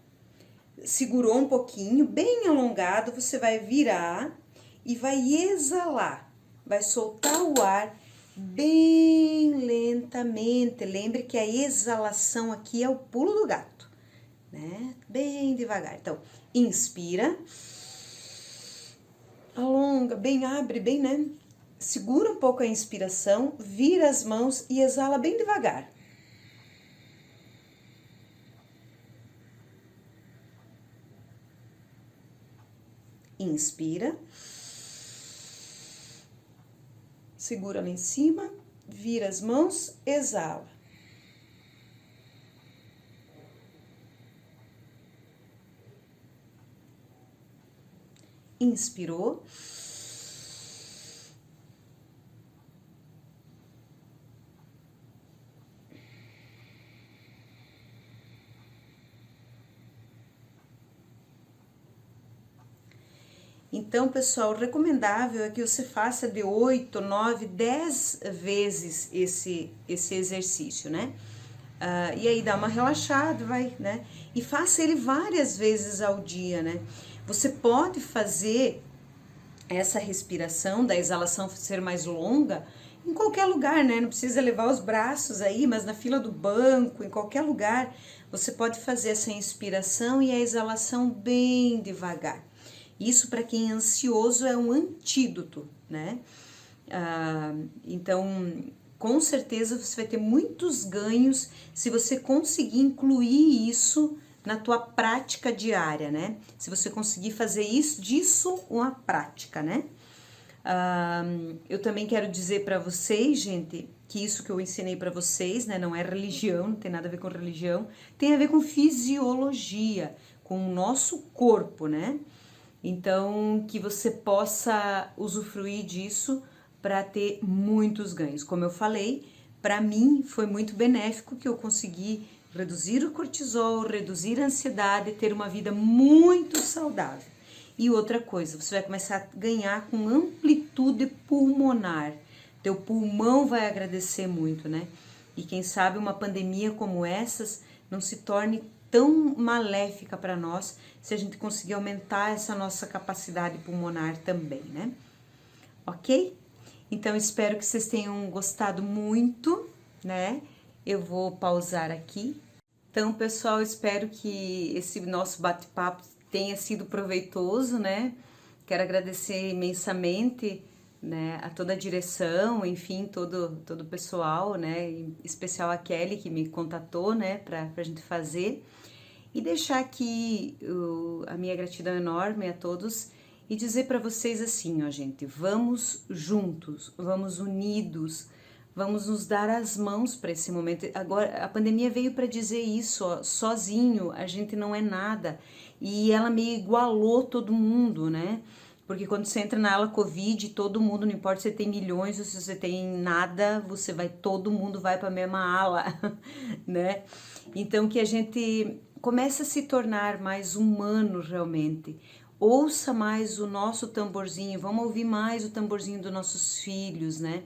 Segurou um pouquinho, bem alongado, você vai virar e vai exalar. Vai soltar o ar bem lentamente. Lembre que a exalação aqui é o pulo do gato, né? Bem devagar. Então, inspira, alonga, bem, abre bem, né? Segura um pouco a inspiração, vira as mãos e exala bem devagar. Inspira, segura lá em cima, vira as mãos, exala. Inspirou. Então, pessoal, o recomendável é que você faça de 8, 9, 10 vezes esse exercício, né? E aí dá uma relaxada, vai, né? E faça ele várias vezes ao dia, né? Você pode fazer essa respiração da exalação ser mais longa em qualquer lugar, né? Não precisa levar os braços aí, mas na fila do banco, em qualquer lugar, você pode fazer essa inspiração e a exalação bem devagar. Isso para quem é ansioso é um antídoto, né? Então, com certeza você vai ter muitos ganhos se você conseguir incluir isso na tua prática diária, né? Se você conseguir fazer disso uma prática, né? Eu também quero dizer para vocês, gente, que isso que eu ensinei para vocês, né, não é religião, não tem nada a ver com religião, tem a ver com fisiologia, com o nosso corpo, né? Então, que você possa usufruir disso para ter muitos ganhos. Como eu falei, para mim foi muito benéfico que eu consegui reduzir o cortisol, reduzir a ansiedade, ter uma vida muito saudável. E outra coisa, você vai começar a ganhar com amplitude pulmonar. Teu pulmão vai agradecer muito, né? E quem sabe uma pandemia como essas não se torne tão maléfica para nós se a gente conseguir aumentar essa nossa capacidade pulmonar também, né? Ok? Então, espero que vocês tenham gostado muito, né? Eu vou pausar aqui. Então, pessoal, espero que esse nosso bate-papo tenha sido proveitoso, né? Quero agradecer imensamente, né, a toda a direção, enfim, todo o pessoal, né? Em especial a Kelly que me contatou, né, pra gente fazer. E deixar aqui a minha gratidão enorme a todos e dizer para vocês assim, ó, gente, vamos juntos, vamos unidos, vamos nos dar as mãos para esse momento. Agora, a pandemia veio para dizer isso, ó, sozinho a gente não é nada. E ela me igualou todo mundo, né? Porque quando você entra na ala Covid, todo mundo, não importa se você tem milhões ou se você tem nada, todo mundo vai para a mesma ala, né? Então que a gente comece a se tornar mais humano realmente. Ouça mais o nosso tamborzinho, vamos ouvir mais o tamborzinho dos nossos filhos, né?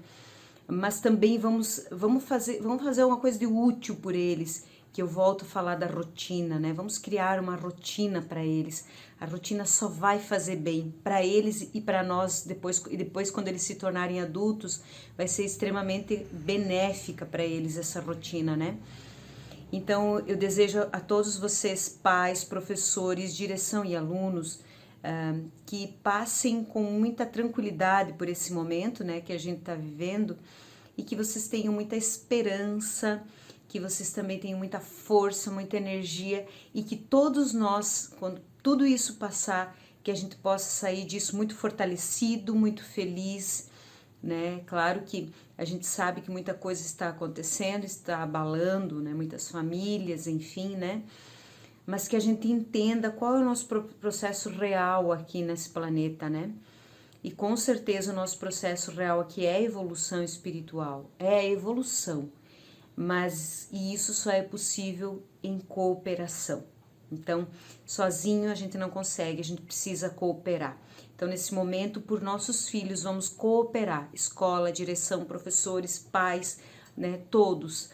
Mas também vamos fazer uma coisa de útil por eles, que eu volto a falar da rotina, né? Vamos criar uma rotina para eles. A rotina só vai fazer bem para eles e para nós depois quando eles se tornarem adultos, vai ser extremamente benéfica para eles essa rotina, né? Então, eu desejo a todos vocês, pais, professores, direção e alunos, que passem com muita tranquilidade por esse momento, né, que a gente está vivendo, e que vocês tenham muita esperança, que vocês também tenham muita força, muita energia, e que todos nós, quando tudo isso passar, que a gente possa sair disso muito fortalecido, muito feliz, né? Claro que a gente sabe que muita coisa está acontecendo, está abalando, né? Muitas famílias, enfim, né? mas que a gente entenda qual é o nosso processo real aqui nesse planeta, né? E com certeza o nosso processo real aqui é a evolução espiritual, é a evolução, e isso só é possível em cooperação. Então, sozinho a gente não consegue, a gente precisa cooperar. Então, nesse momento, por nossos filhos, vamos cooperar, escola, direção, professores, pais, né, todos,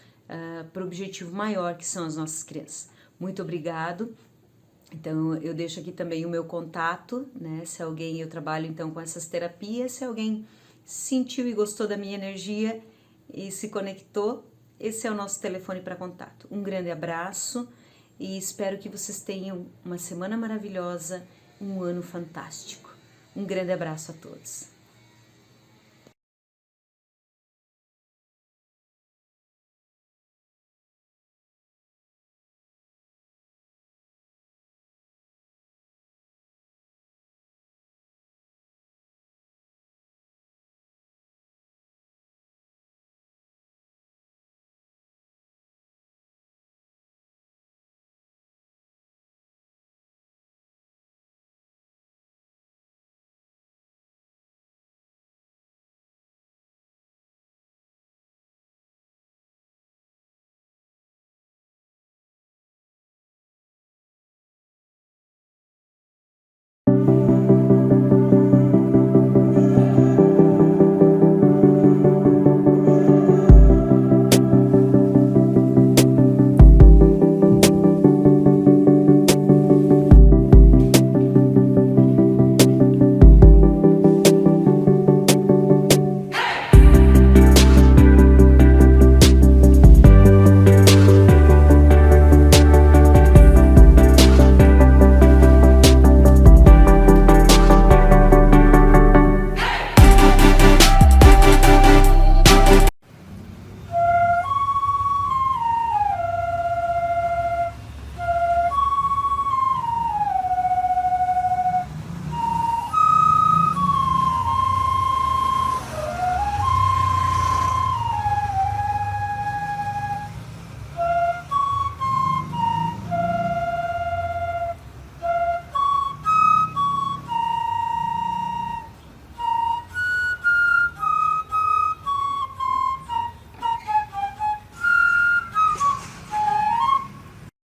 para o objetivo maior que são as nossas crianças. Muito obrigado. Então, eu deixo aqui também o meu contato, né? Se alguém, eu trabalho então com essas terapias, se alguém sentiu e gostou da minha energia e se conectou, esse é o nosso telefone para contato. Um grande abraço e espero que vocês tenham uma semana maravilhosa, um ano fantástico. Um grande abraço a todos.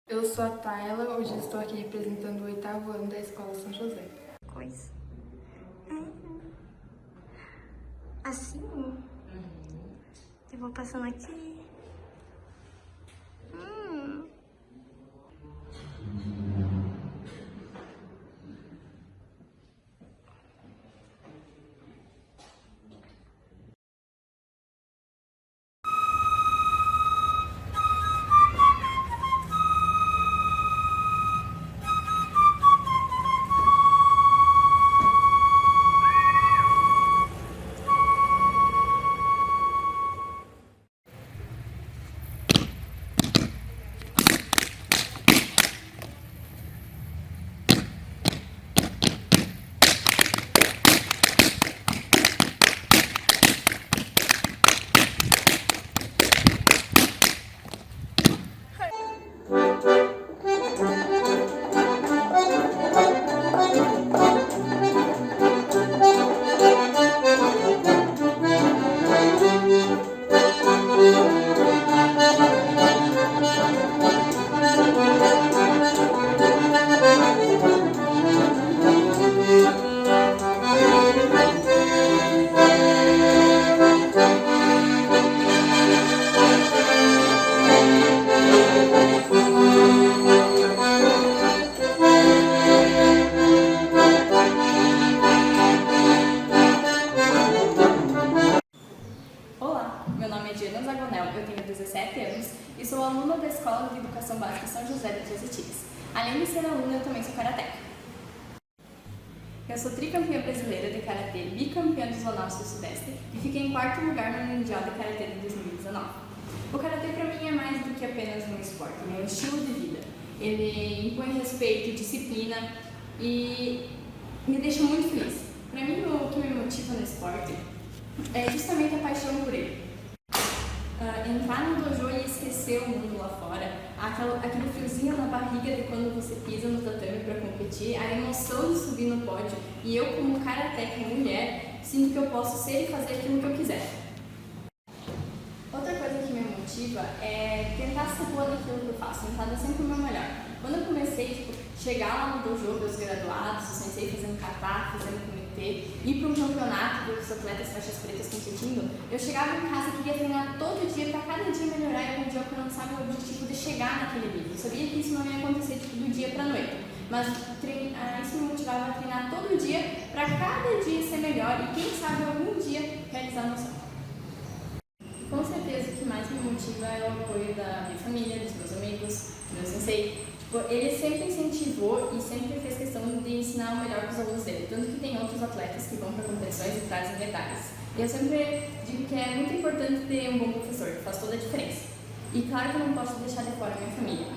Eu sou a Tayla, hoje estou aqui representando o 8º ano da Escola São José. Coisa. Assim? Eu vou passando aqui. eu tenho 17 anos e sou aluna da Escola de Educação Básica São José de Três Etias. Além de ser aluna, eu também sou karateca. Eu sou tricampeã brasileira de karatê, bicampeã do Zonal Sul-Sudeste e fiquei em 4º lugar no Mundial de Karatê de 2019. O karatê para mim é mais do que apenas um esporte, é um estilo de vida. Ele impõe respeito, disciplina e me deixa muito feliz. Para mim, o que me motiva no esporte é justamente a paixão por ele. Entrar no dojo e esquecer o mundo lá fora, aquele friozinho na barriga de quando você pisa no tatame para competir, a emoção de subir no pódio, e eu como karateca mulher, sinto que eu posso ser e fazer aquilo que eu quiser. Outra coisa que me motiva é tentar ser boa naquilo que eu faço, tentar dar sempre o meu melhor. Quando eu comecei, chegar lá no dojo dos graduados, o sensei fazendo kata, fazendo comitê, ir para um campeonato, ver os atletas faixas pretas competindo, eu chegava em casa e queria treinar todo dia, para cada dia melhorar e um dia alcançar meu objetivo de chegar naquele nível. Eu sabia que isso não ia acontecer do dia para a noite, mas isso me motivava a treinar todo dia, para cada dia ser melhor e quem sabe algum dia realizar meu sonho. Com certeza o que mais me motiva é o apoio da minha família, dos meus amigos, do meu sensei. Ele sempre incentivou e sempre fez questão de ensinar o melhor para os alunos dele, tanto que tem outros atletas que vão para competições e trazem medalhas. E eu sempre digo que é muito importante ter um bom professor, que faz toda a diferença. E claro que eu não posso deixar de fora a minha família.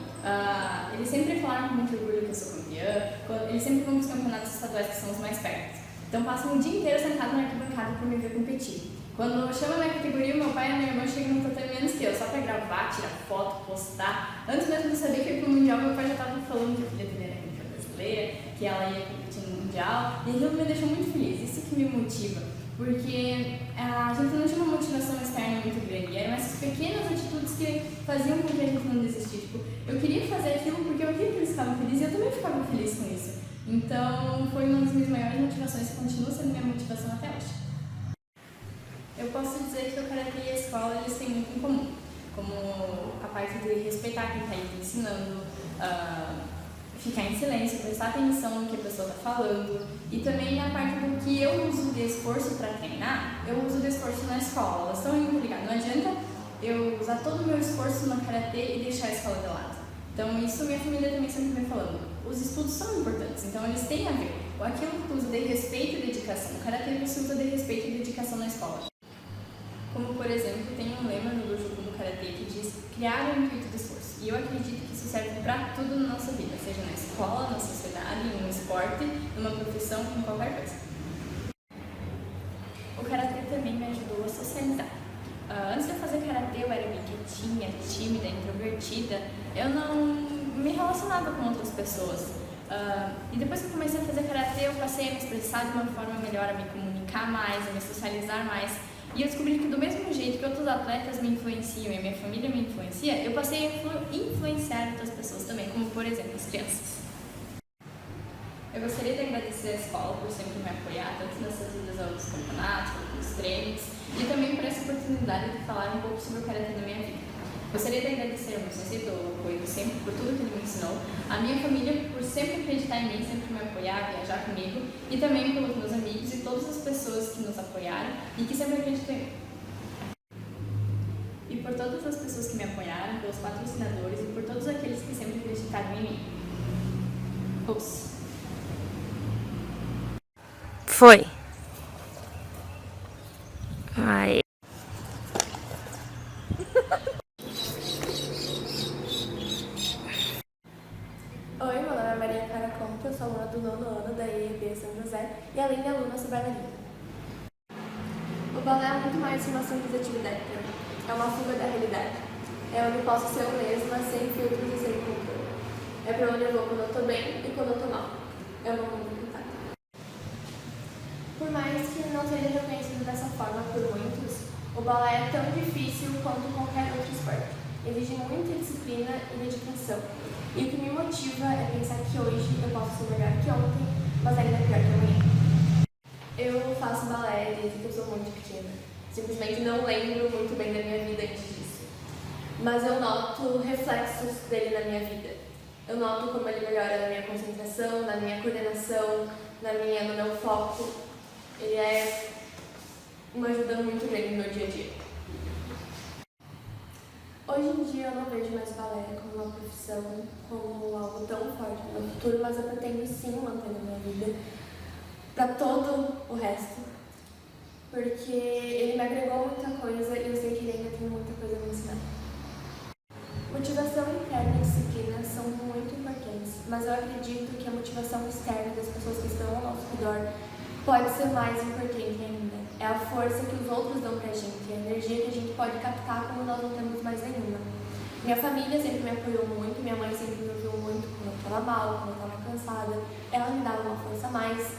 Eles sempre falaram com muito orgulho que eu sou campeã, eles sempre vão para os campeonatos estaduais que são os mais perto. Então passam o dia inteiro sentado na arquibancada para me ver competir. Quando chama a minha categoria, meu pai e minha irmã chegam no tatame menos que eu, só pra gravar, tirar foto, postar. Antes mesmo de saber que eu ia pro Mundial, meu pai já tava falando que a filha dele era campeã brasileira, que ela ia competir no Mundial, e aquilo me deixou muito feliz, isso que me motiva, porque a gente não tinha uma motivação externa muito grande, eram essas pequenas atitudes que faziam com que a gente não desistisse. Tipo, eu queria fazer aquilo porque eu via que eles ficavam felizes e eu também ficava feliz com isso. Então, foi uma das minhas maiores motivações e continua sendo minha motivação até hoje. Eu posso dizer que o karatê e a escola eles têm muito em comum, como a parte de respeitar quem está aí ensinando, ficar em silêncio, prestar atenção no que a pessoa está falando, e também a parte do que eu uso de esforço para treinar, eu uso de esforço na escola. Elas estão interligadas, não adianta eu usar todo o meu esforço no karatê e deixar a escola de lado. Então isso minha família também sempre vem falando. Os estudos são importantes, então eles têm a ver. Aquilo que tu usa de respeito e dedicação, o karatê você usa de respeito e dedicação na escola. Como, por exemplo, tem um lema no Dojo do Karatê que diz criar o intuito do esforço. E eu acredito que isso serve para tudo na nossa vida, seja na escola, na sociedade, em um esporte, numa profissão, em qualquer coisa. O Karatê também me ajudou a socializar. Antes de eu fazer Karatê, eu era bem quietinha, tímida, introvertida. Eu não me relacionava com outras pessoas. E depois que eu comecei a fazer Karatê, eu passei a me expressar de uma forma melhor, a me comunicar mais, a me socializar mais. E eu descobri que do mesmo jeito que outros atletas me influenciam e a minha família me influencia, eu passei a influenciar outras pessoas também, como por exemplo as crianças. Eu gostaria de agradecer a escola por sempre me apoiar, tanto nessas idas aos campeonatos, quanto nos treinos, e também por essa oportunidade de falar um pouco sobre o karatê na minha vida. Gostaria de agradecer ao meu sensei pelo apoio sempre, por tudo que ele me ensinou, a minha família por sempre acreditar em mim, sempre me apoiar, viajar comigo, e também pelos meus amigos e todas as pessoas que nos apoiaram e que sempre acreditam em mim. E por todas as pessoas que me apoiaram, pelos patrocinadores e por todos aqueles que sempre acreditaram em mim. Ouça. Foi. Ai. Oi, meu nome é Maria Clara Conta, eu sou aluna do 9º ano da IEB São José e além de aluna sou bailarina. O balé é muito mais que uma simples atividade para mim, é uma fuga da realidade. É onde posso ser eu mesma, sem filtros e sem controle. É para onde eu vou quando eu estou bem e quando eu estou mal. É o meu mundo encantado. Por mais que não seja reconhecido dessa forma por muitos, o balé é tão difícil quanto qualquer outro esporte. Exige muita disciplina e dedicação. E o que me motiva é pensar que hoje eu posso ser melhor que ontem, mas ainda pior que amanhã. Eu faço balé desde que eu sou muito pequena. Simplesmente não lembro muito bem da minha vida antes disso. Mas eu noto reflexos dele na minha vida. Eu noto como ele melhora na minha concentração, na minha coordenação, no meu foco. Ele é uma ajuda muito grande no meu dia a dia. Hoje em dia eu não vejo mais balé como uma profissão, como algo tão forte no meu futuro, mas eu pretendo sim manter na minha vida para todo o resto, porque ele me agregou muita coisa e eu sei que ele ainda tem muita coisa a me ensinar. Motivação interna e disciplina são muito importantes, mas eu acredito que a motivação externa das pessoas que estão ao nosso redor pode ser mais importante ainda. É a força que os outros dão pra gente, a energia que a gente pode captar quando nós não temos mais nenhuma. Minha família sempre me apoiou muito, minha mãe sempre me ouviu muito quando eu estava mal, quando eu estava cansada. Ela me dava uma força a mais.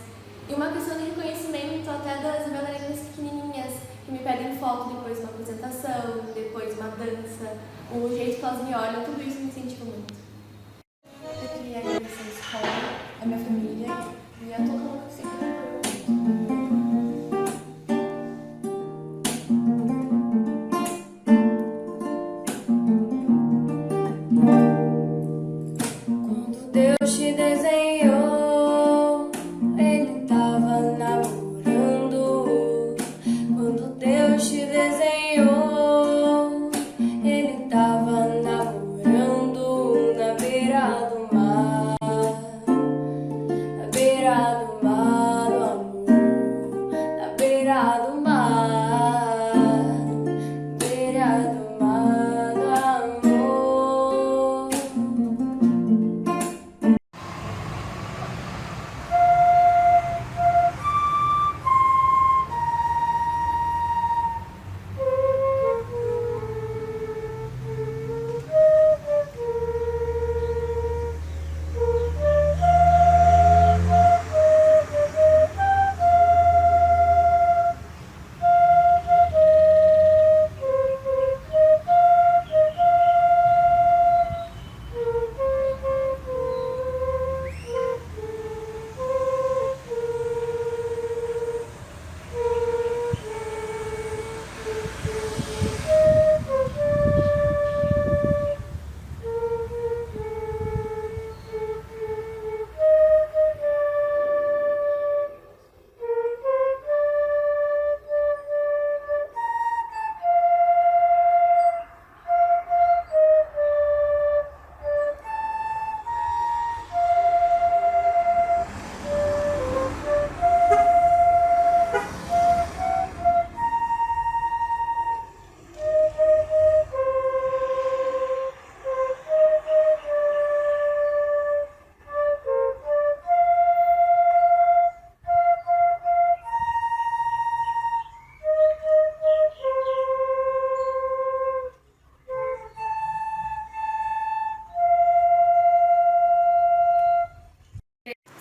E uma questão de reconhecimento até das bailarinas pequenininhas, que me pedem foto depois de uma apresentação, depois de uma dança, o jeito que elas me olham, tudo isso me incentiva muito. Eu queria agradecer a escola, a minha família e a todo mundo que sempre me apoiou. Quando Deus te desenhou, Ele tava namorando. Quando Deus te desenhou, Ele tava namorando na beira do mar. Na beira do mar, do amor. Na beira do mar. Beira do mar, do amor.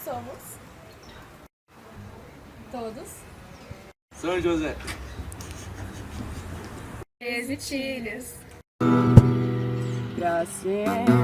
Somos todos São José. Exitilhas. Pra sempre.